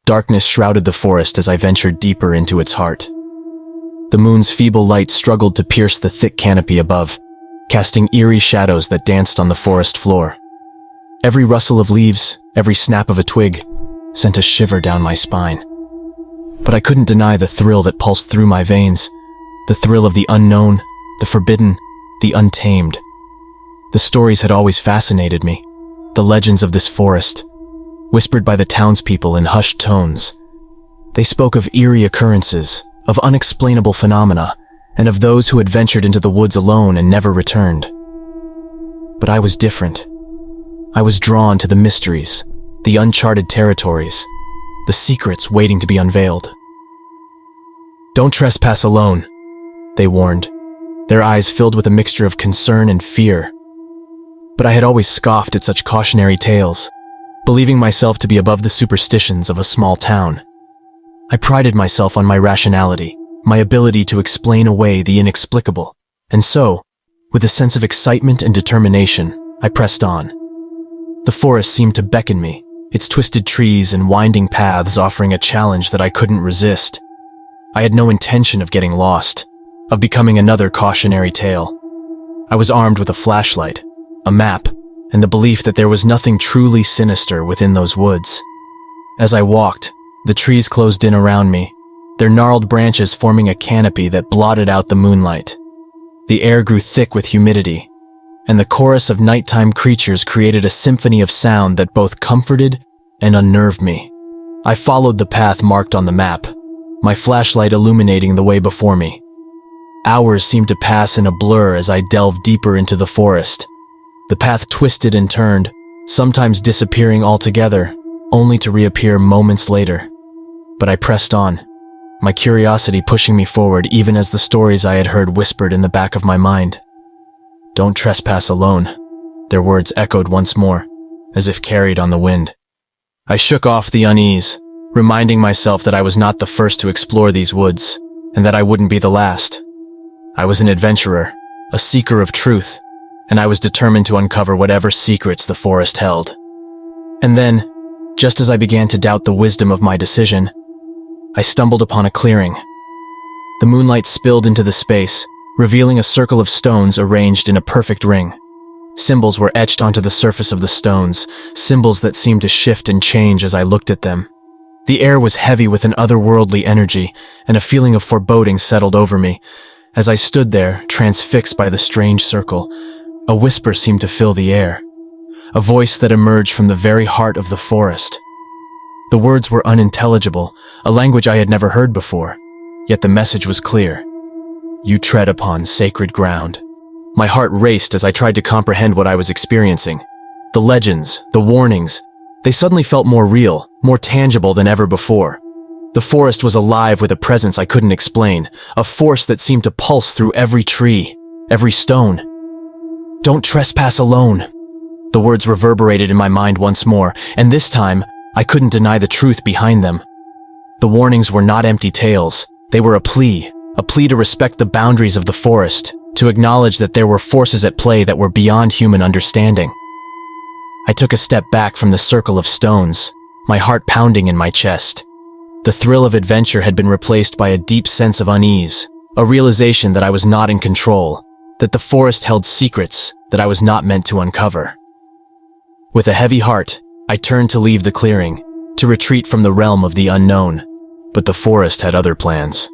Darkness shrouded the forest as I ventured deeper into its heart. The moon's feeble light struggled to pierce the thick canopy above, casting eerie shadows that danced on the forest floor. Every rustle of leaves, every snap of a twig, sent a shiver down my spine. But I couldn't deny the thrill that pulsed through my veins, the thrill of the unknown, the forbidden, the untamed. The stories had always fascinated me, the legends of this forest, whispered by the townspeople in hushed tones. They spoke of eerie occurrences, of unexplainable phenomena, and of those who had ventured into the woods alone and never returned. But I was different. I was drawn to the mysteries, the uncharted territories, the secrets waiting to be unveiled. "Don't trespass alone," they warned, their eyes filled with a mixture of concern and fear. But I had always scoffed at such cautionary tales, believing myself to be above the superstitions of a small town. I prided myself on my rationality, my ability to explain away the inexplicable, and so, with a sense of excitement and determination, I pressed on. The forest seemed to beckon me, its twisted trees and winding paths offering a challenge that I couldn't resist. I had no intention of getting lost, of becoming another cautionary tale. I was armed with a flashlight, a map, and the belief that there was nothing truly sinister within those woods. As I walked, the trees closed in around me, their gnarled branches forming a canopy that blotted out the moonlight. The air grew thick with humidity, and the chorus of nighttime creatures created a symphony of sound that both comforted and unnerved me. I followed the path marked on the map, my flashlight illuminating the way before me. Hours seemed to pass in a blur as I delved deeper into the forest. The path twisted and turned, sometimes disappearing altogether, only to reappear moments later. But I pressed on, my curiosity pushing me forward even as the stories I had heard whispered in the back of my mind. "Don't trespass alone," their words echoed once more, as if carried on the wind. I shook off the unease, reminding myself that I was not the first to explore these woods, and that I wouldn't be the last. I was an adventurer, a seeker of truth, and I was determined to uncover whatever secrets the forest held. And then, just as I began to doubt the wisdom of my decision, I stumbled upon a clearing. The moonlight spilled into the space, revealing a circle of stones arranged in a perfect ring. Symbols were etched onto the surface of the stones, symbols that seemed to shift and change as I looked at them. The air was heavy with an otherworldly energy, and a feeling of foreboding settled over me. As I stood there, transfixed by the strange circle, a whisper seemed to fill the air, a voice that emerged from the very heart of the forest. The words were unintelligible, a language I had never heard before, yet the message was clear. "You tread upon sacred ground." My heart raced as I tried to comprehend what I was experiencing. The legends, the warnings, they suddenly felt more real, more tangible than ever before. The forest was alive with a presence I couldn't explain, a force that seemed to pulse through every tree, every stone. "Don't trespass alone." The words reverberated in my mind once more, and this time, I couldn't deny the truth behind them. The warnings were not empty tales. They were a plea to respect the boundaries of the forest, to acknowledge that there were forces at play that were beyond human understanding. I took a step back from the circle of stones, my heart pounding in my chest. The thrill of adventure had been replaced by a deep sense of unease, a realization that I was not in control, that the forest held secrets that I was not meant to uncover. With a heavy heart, I turned to leave the clearing, to retreat from the realm of the unknown, but the forest had other plans.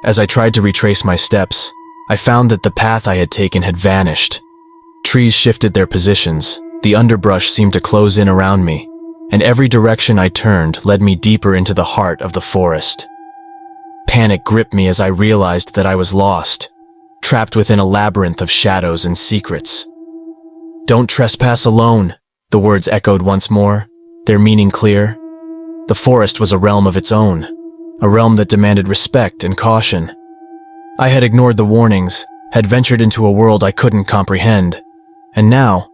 As I tried to retrace my steps, I found that the path I had taken had vanished. Trees shifted their positions, the underbrush seemed to close in around me, and every direction I turned led me deeper into the heart of the forest. Panic gripped me as I realized that I was lost, trapped within a labyrinth of shadows and secrets. "Don't trespass alone," the words echoed once more, their meaning clear. The forest was a realm of its own, a realm that demanded respect and caution. I had ignored the warnings, had ventured into a world I couldn't comprehend, and now,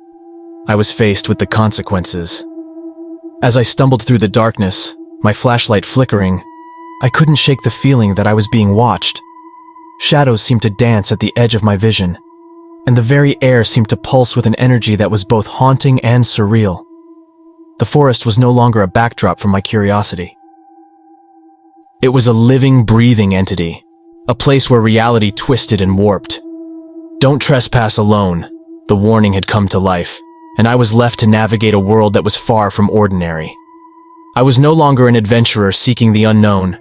I was faced with the consequences. As I stumbled through the darkness, my flashlight flickering, I couldn't shake the feeling that I was being watched. Shadows seemed to dance at the edge of my vision, and the very air seemed to pulse with an energy that was both haunting and surreal. The forest was no longer a backdrop for my curiosity. It was a living, breathing entity, a place where reality twisted and warped. Don't trespass alone, the warning had come to life, and I was left to navigate a world that was far from ordinary. I was no longer an adventurer seeking the unknown.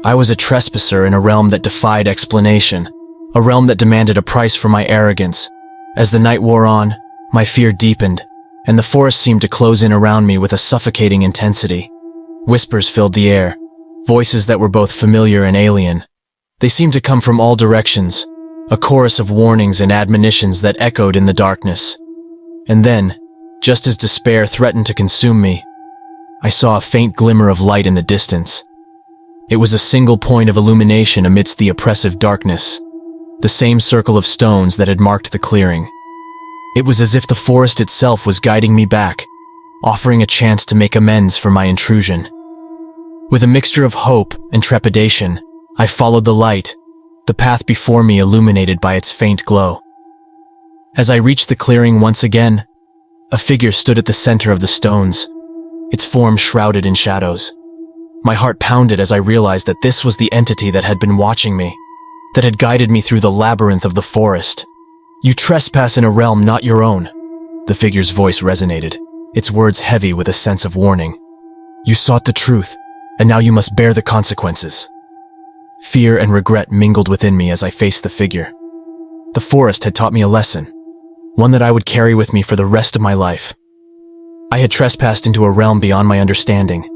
I was a trespasser in a realm that defied explanation, a realm that demanded a price for my arrogance. As the night wore on, my fear deepened, and the forest seemed to close in around me with a suffocating intensity. Whispers filled the air, voices that were both familiar and alien. They seemed to come from all directions, a chorus of warnings and admonitions that echoed in the darkness. And then, just as despair threatened to consume me, I saw a faint glimmer of light in the distance. It was a single point of illumination amidst the oppressive darkness, the same circle of stones that had marked the clearing. It was as if the forest itself was guiding me back, offering a chance to make amends for my intrusion. With a mixture of hope and trepidation, I followed the light, the path before me illuminated by its faint glow. As I reached the clearing once again, a figure stood at the center of the stones, its form shrouded in shadows. My heart pounded as I realized that this was the entity that had been watching me, that had guided me through the labyrinth of the forest. You trespass in a realm not your own. The figure's voice resonated, its words heavy with a sense of warning. You sought the truth, and now you must bear the consequences. Fear and regret mingled within me as I faced the figure. The forest had taught me a lesson, one that I would carry with me for the rest of my life. I had trespassed into a realm beyond my understanding,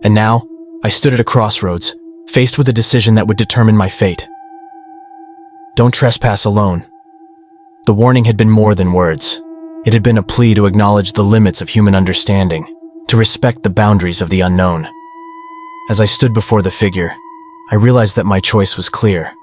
and now I stood at a crossroads, faced with a decision that would determine my fate. Don't trespass alone. The warning had been more than words. It had been a plea to acknowledge the limits of human understanding, to respect the boundaries of the unknown. As I stood before the figure, I realized that my choice was clear.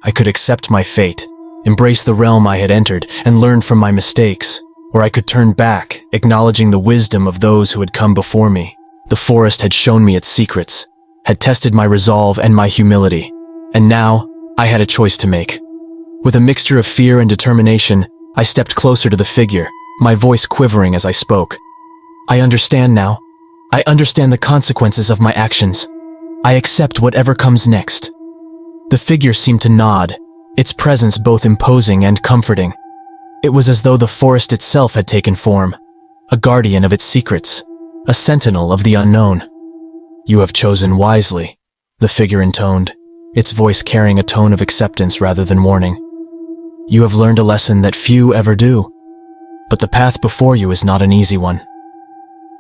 I could accept my fate, embrace the realm I had entered, and learn from my mistakes, or I could turn back, acknowledging the wisdom of those who had come before me. The forest had shown me its secrets, had tested my resolve and my humility, and now I had a choice to make. With a mixture of fear and determination, I stepped closer to the figure, my voice quivering as I spoke. I understand now. I understand the consequences of my actions. I accept whatever comes next. The figure seemed to nod, its presence both imposing and comforting. It was as though the forest itself had taken form, a guardian of its secrets, a sentinel of the unknown. You have chosen wisely, the figure intoned, its voice carrying a tone of acceptance rather than warning. You have learned a lesson that few ever do, but the path before you is not an easy one.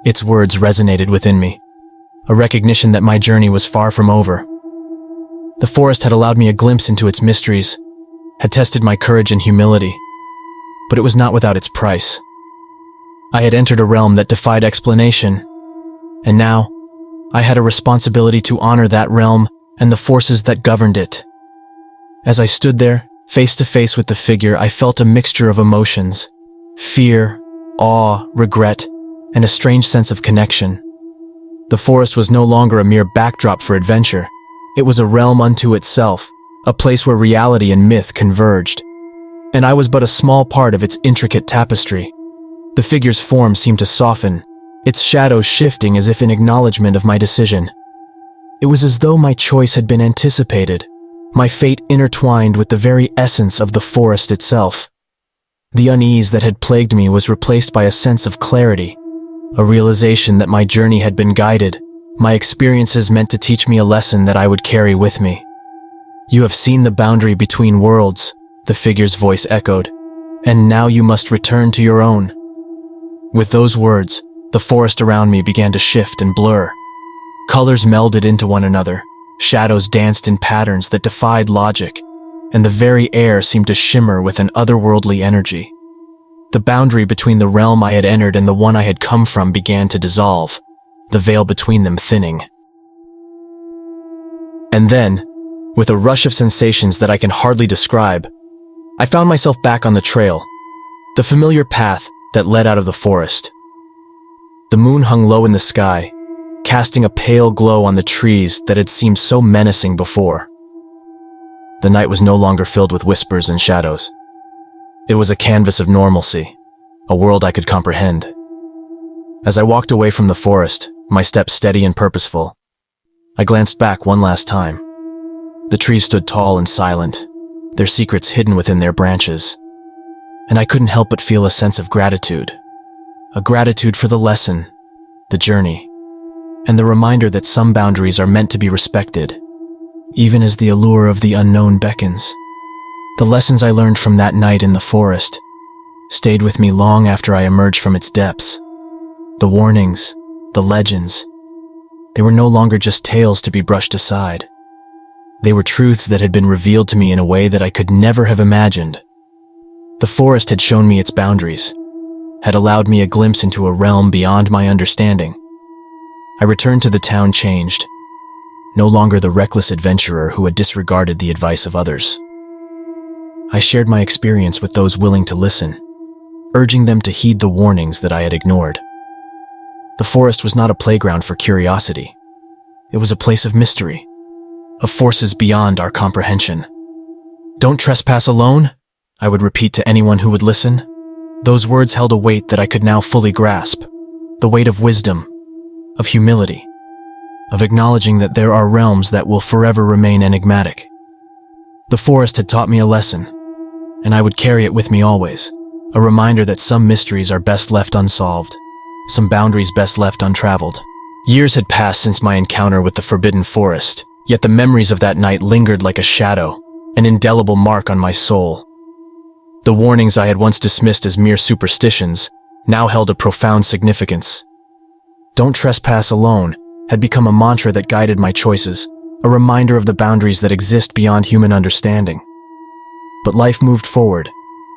Its words resonated within me, a recognition that my journey was far from over. The forest had allowed me a glimpse into its mysteries, had tested my courage and humility, but it was not without its price. I had entered a realm that defied explanation, and now I had a responsibility to honor that realm and the forces that governed it. As I stood there, face to face with the figure, I felt a mixture of emotions: fear, awe, regret, and a strange sense of connection. The forest was no longer a mere backdrop for adventure. It was a realm unto itself, a place where reality and myth converged. And I was but a small part of its intricate tapestry. The figure's form seemed to soften, its shadows shifting as if in acknowledgement of my decision. It was as though my choice had been anticipated, my fate intertwined with the very essence of the forest itself. The unease that had plagued me was replaced by a sense of clarity, a realization that my journey had been guided, my experiences meant to teach me a lesson that I would carry with me. You have seen the boundary between worlds, the figure's voice echoed, and now you must return to your own. With those words, the forest around me began to shift and blur. Colors melded into one another, shadows danced in patterns that defied logic, and the very air seemed to shimmer with an otherworldly energy. The boundary between the realm I had entered and the one I had come from began to dissolve, the veil between them thinning. And then, with a rush of sensations that I can hardly describe, I found myself back on the trail, the familiar path that led out of the forest. The moon hung low in the sky, casting a pale glow on the trees that had seemed so menacing before. The night was no longer filled with whispers and shadows. It was a canvas of normalcy, a world I could comprehend. As I walked away from the forest, my steps steady and purposeful, I glanced back one last time. The trees stood tall and silent, their secrets hidden within their branches. And I couldn't help but feel a sense of gratitude. A gratitude for the lesson, the journey, and the reminder that some boundaries are meant to be respected, even as the allure of the unknown beckons. The lessons I learned from that night in the forest stayed with me long after I emerged from its depths. The warnings, the legends, they were no longer just tales to be brushed aside. They were truths that had been revealed to me in a way that I could never have imagined. The forest had shown me its boundaries, had allowed me a glimpse into a realm beyond my understanding. I returned to the town changed, no longer the reckless adventurer who had disregarded the advice of others. I shared my experience with those willing to listen, urging them to heed the warnings that I had ignored. The forest was not a playground for curiosity. It was a place of mystery, of forces beyond our comprehension. "Don't trespass alone," I would repeat to anyone who would listen. Those words held a weight that I could now fully grasp, the weight of wisdom, of humility, of acknowledging that there are realms that will forever remain enigmatic. The forest had taught me a lesson, and I would carry it with me always, a reminder that some mysteries are best left unsolved, some boundaries best left untraveled. Years had passed since my encounter with the forbidden forest, yet the memories of that night lingered like a shadow, an indelible mark on my soul. The warnings I had once dismissed as mere superstitions now held a profound significance. "Don't trespass alone" had become a mantra that guided my choices, a reminder of the boundaries that exist beyond human understanding. But life moved forward,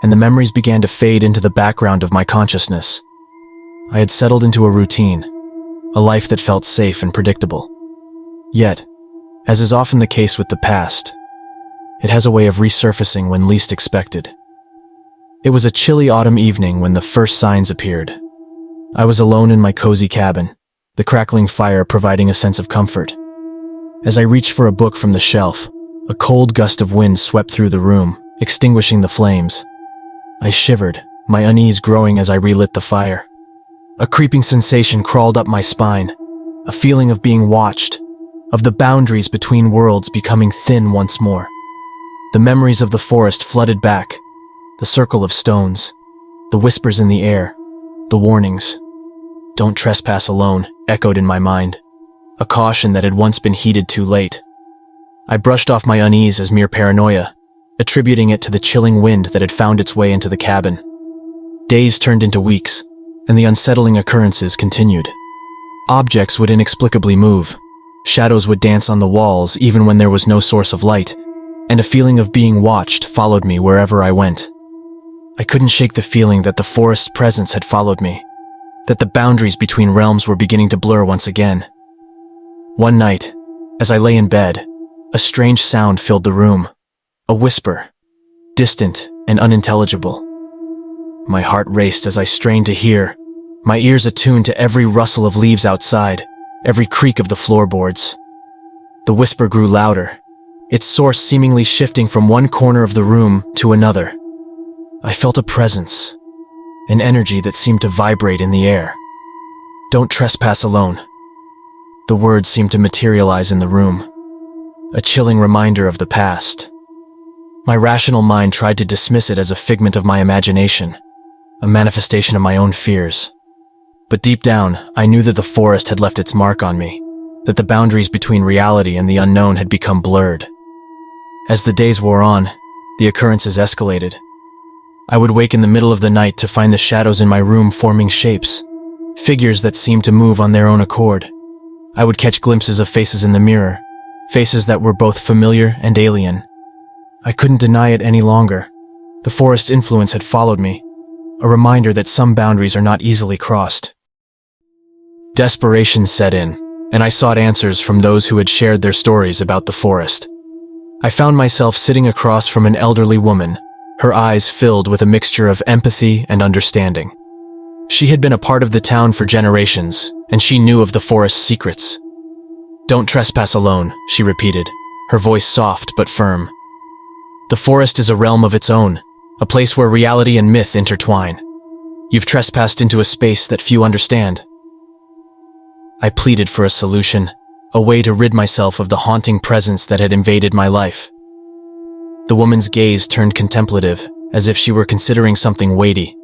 and the memories began to fade into the background of my consciousness. I had settled into a routine, a life that felt safe and predictable. Yet, as is often the case with the past, it has a way of resurfacing when least expected. It was a chilly autumn evening when the first signs appeared. I was alone in my cozy cabin, the crackling fire providing a sense of comfort. As I reached for a book from the shelf, a cold gust of wind swept through the room, extinguishing the flames. I shivered, my unease growing as I relit the fire. A creeping sensation crawled up my spine, a feeling of being watched, of the boundaries between worlds becoming thin once more. The memories of the forest flooded back, the circle of stones, the whispers in the air, the warnings. "Don't trespass alone," echoed in my mind, a caution that had once been heeded too late. I brushed off my unease as mere paranoia, attributing it to the chilling wind that had found its way into the cabin. Days turned into weeks, and the unsettling occurrences continued. Objects would inexplicably move, shadows would dance on the walls even when there was no source of light, and a feeling of being watched followed me wherever I went. I couldn't shake the feeling that the forest's presence had followed me, that the boundaries between realms were beginning to blur once again. One night, as I lay in bed, a strange sound filled the room, a whisper, distant and unintelligible. My heart raced as I strained to hear, my ears attuned to every rustle of leaves outside, every creak of the floorboards. The whisper grew louder, its source seemingly shifting from one corner of the room to another. I felt a presence, an energy that seemed to vibrate in the air. "Don't trespass alone." The words seemed to materialize in the room, a chilling reminder of the past. My rational mind tried to dismiss it as a figment of my imagination, a manifestation of my own fears. But deep down, I knew that the forest had left its mark on me, that the boundaries between reality and the unknown had become blurred. As the days wore on, the occurrences escalated. I would wake in the middle of the night to find the shadows in my room forming shapes, figures that seemed to move on their own accord. I would catch glimpses of faces in the mirror, faces that were both familiar and alien. I couldn't deny it any longer. The forest's influence had followed me, a reminder that some boundaries are not easily crossed. Desperation set in, and I sought answers from those who had shared their stories about the forest. I found myself sitting across from an elderly woman, her eyes filled with a mixture of empathy and understanding. She had been a part of the town for generations, and she knew of the forest's secrets. "Don't trespass alone," she repeated, her voice soft but firm. "The forest is a realm of its own, a place where reality and myth intertwine. You've trespassed into a space that few understand." I pleaded for a solution, a way to rid myself of the haunting presence that had invaded my life. The woman's gaze turned contemplative, as if she were considering something weighty.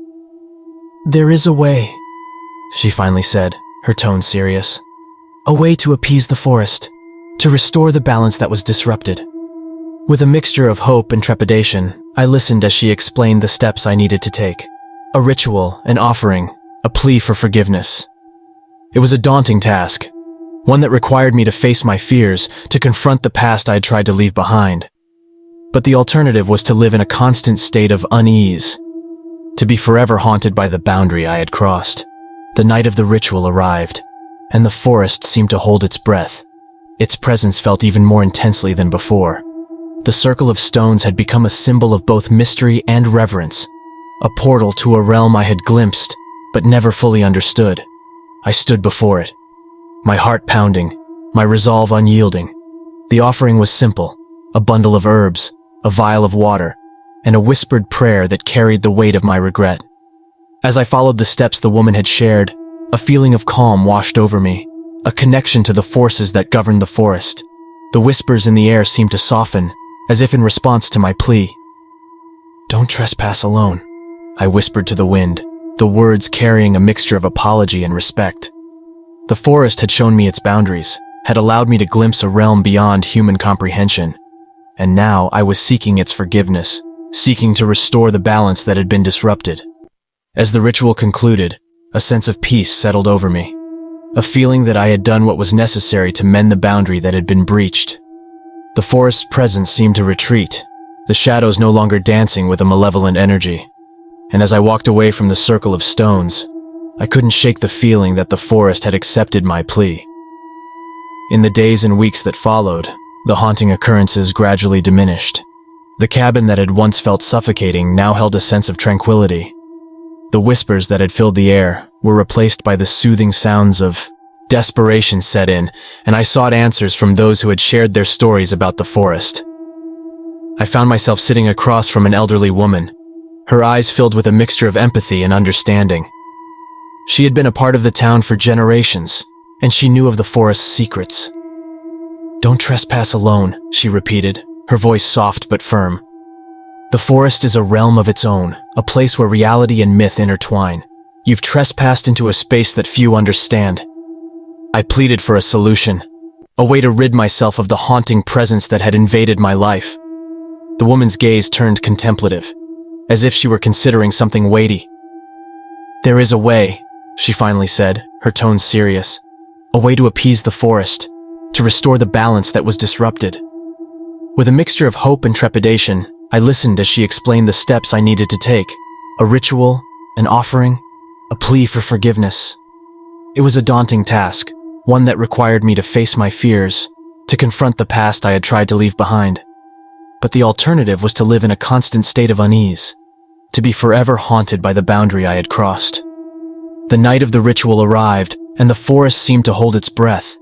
"There is a way," she finally said, her tone serious. "A way to appease the forest, to restore the balance that was disrupted." With a mixture of hope and trepidation, I listened as she explained the steps I needed to take. A ritual, an offering, a plea for forgiveness. It was a daunting task, one that required me to face my fears, to confront the past I had tried to leave behind. But the alternative was to live in a constant state of unease, to be forever haunted by the boundary I had crossed. The night of the ritual arrived, and the forest seemed to hold its breath. Its presence felt even more intensely than before. The circle of stones had become a symbol of both mystery and reverence, a portal to a realm I had glimpsed, but never fully understood. I stood before it, my heart pounding, my resolve unyielding. The offering was simple, a bundle of herbs, a vial of water, and a whispered prayer that carried the weight of my regret. As I followed the steps the woman had shared, a feeling of calm washed over me, a connection to the forces that governed the forest. The whispers in the air seemed to soften, as if in response to my plea. "Don't trespass alone," I whispered to the wind, the words carrying a mixture of apology and respect. The forest had shown me its boundaries, had allowed me to glimpse a realm beyond human comprehension, and now I was seeking its forgiveness, seeking to restore the balance that had been disrupted. As the ritual concluded, a sense of peace settled over me, a feeling that I had done what was necessary to mend the boundary that had been breached. The forest's presence seemed to retreat, the shadows no longer dancing with a malevolent energy. And as I walked away from the circle of stones, I couldn't shake the feeling that the forest had accepted my plea. In the days and weeks that followed, the haunting occurrences gradually diminished. The cabin that had once felt suffocating now held a sense of tranquility. The whispers that had filled the air were replaced by the soothing sounds of desperation set in, and I sought answers from those who had shared their stories about the forest. I found myself sitting across from an elderly woman, her eyes filled with a mixture of empathy and understanding. She had been a part of the town for generations, and she knew of the forest's secrets. "Don't trespass alone," she repeated, her voice soft but firm. "The forest is a realm of its own, a place where reality and myth intertwine. You've trespassed into a space that few understand." I pleaded for a solution, a way to rid myself of the haunting presence that had invaded my life. The woman's gaze turned contemplative, as if she were considering something weighty. "There is a way," she finally said, her tone serious. "A way to appease the forest, to restore the balance that was disrupted." With a mixture of hope and trepidation, I listened as she explained the steps I needed to take. A ritual, an offering, a plea for forgiveness. It was a daunting task, one that required me to face my fears, to confront the past I had tried to leave behind. But the alternative was to live in a constant state of unease, to be forever haunted by the boundary I had crossed. The night of the ritual arrived, and the forest seemed to hold its breath.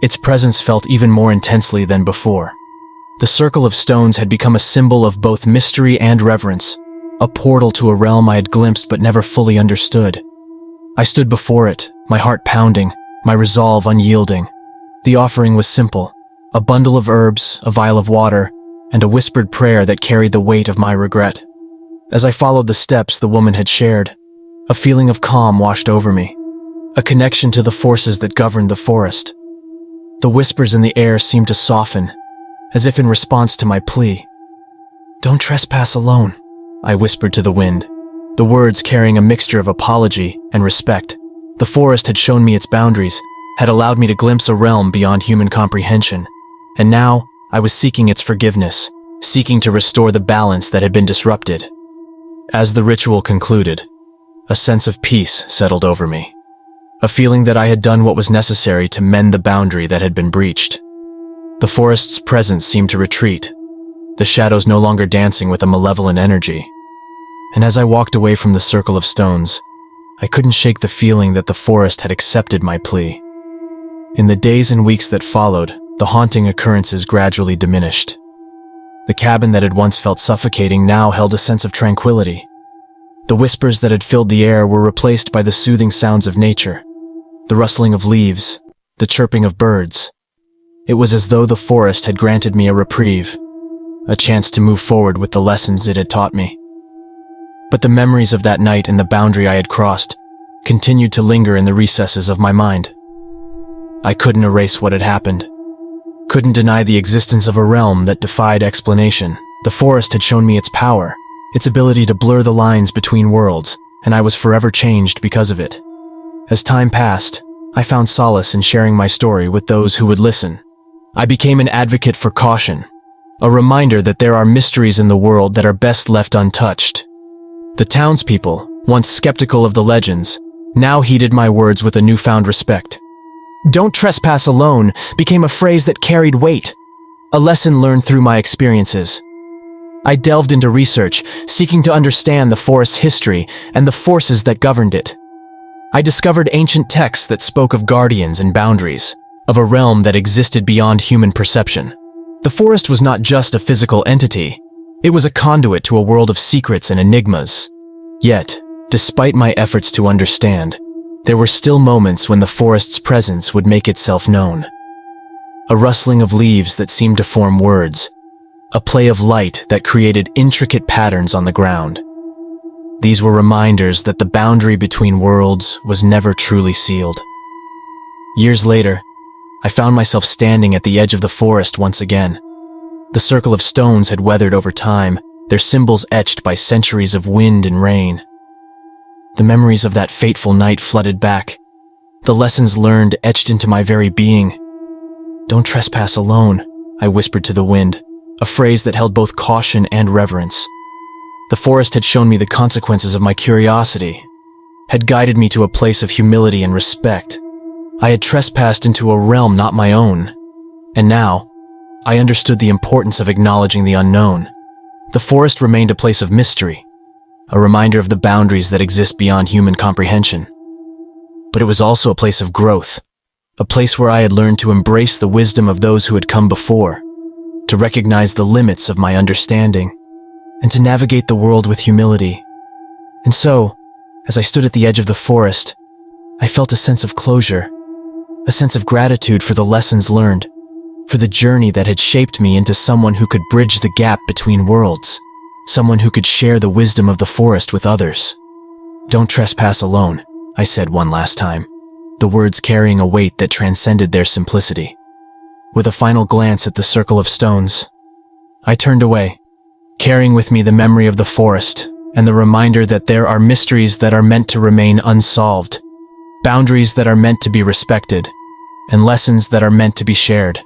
Its presence felt even more intensely than before. The circle of stones had become a symbol of both mystery and reverence, a portal to a realm I had glimpsed but never fully understood. I stood before it, my heart pounding, my resolve unyielding. The offering was simple, a bundle of herbs, a vial of water, and a whispered prayer that carried the weight of my regret. As I followed the steps the woman had shared, a feeling of calm washed over me, a connection to the forces that governed the forest. The whispers in the air seemed to soften, as if in response to my plea. "Don't trespass alone," I whispered to the wind, the words carrying a mixture of apology and respect. The forest had shown me its boundaries, had allowed me to glimpse a realm beyond human comprehension, and now I was seeking its forgiveness, seeking to restore the balance that had been disrupted. As the ritual concluded, a sense of peace settled over me, a feeling that I had done what was necessary to mend the boundary that had been breached. The forest's presence seemed to retreat, the shadows no longer dancing with a malevolent energy. And as I walked away from the circle of stones, I couldn't shake the feeling that the forest had accepted my plea. In the days and weeks that followed, the haunting occurrences gradually diminished. The cabin that had once felt suffocating now held a sense of tranquility. The whispers that had filled the air were replaced by the soothing sounds of nature, the rustling of leaves, the chirping of birds. It was as though the forest had granted me a reprieve, a chance to move forward with the lessons it had taught me. But the memories of that night and the boundary I had crossed continued to linger in the recesses of my mind. I couldn't erase what had happened, couldn't deny the existence of a realm that defied explanation. The forest had shown me its power, its ability to blur the lines between worlds, and I was forever changed because of it. As time passed, I found solace in sharing my story with those who would listen. I became an advocate for caution, a reminder that there are mysteries in the world that are best left untouched. The townspeople, once skeptical of the legends, now heeded my words with a newfound respect. "Don't trespass alone" became a phrase that carried weight, a lesson learned through my experiences. I delved into research, seeking to understand the forest's history and the forces that governed it. I discovered ancient texts that spoke of guardians and boundaries, of a realm that existed beyond human perception. The forest was not just a physical entity, it was a conduit to a world of secrets and enigmas. Yet, despite my efforts to understand, there were still moments when the forest's presence would make itself known. A rustling of leaves that seemed to form words, a play of light that created intricate patterns on the ground. These were reminders that the boundary between worlds was never truly sealed. Years later, I found myself standing at the edge of the forest once again. The circle of stones had weathered over time, their symbols etched by centuries of wind and rain. The memories of that fateful night flooded back, the lessons learned etched into my very being. "Don't trespass alone," I whispered to the wind, a phrase that held both caution and reverence. The forest had shown me the consequences of my curiosity, had guided me to a place of humility and respect. I had trespassed into a realm not my own, and now, I understood the importance of acknowledging the unknown. The forest remained a place of mystery, a reminder of the boundaries that exist beyond human comprehension. But it was also a place of growth, a place where I had learned to embrace the wisdom of those who had come before, to recognize the limits of my understanding, and to navigate the world with humility. And so, as I stood at the edge of the forest, I felt a sense of closure, a sense of gratitude for the lessons learned, for the journey that had shaped me into someone who could bridge the gap between worlds, someone who could share the wisdom of the forest with others. "Don't trespass alone," I said one last time, the words carrying a weight that transcended their simplicity. With a final glance at the circle of stones, I turned away, carrying with me the memory of the forest and the reminder that there are mysteries that are meant to remain unsolved, boundaries that are meant to be respected, and lessons that are meant to be shared.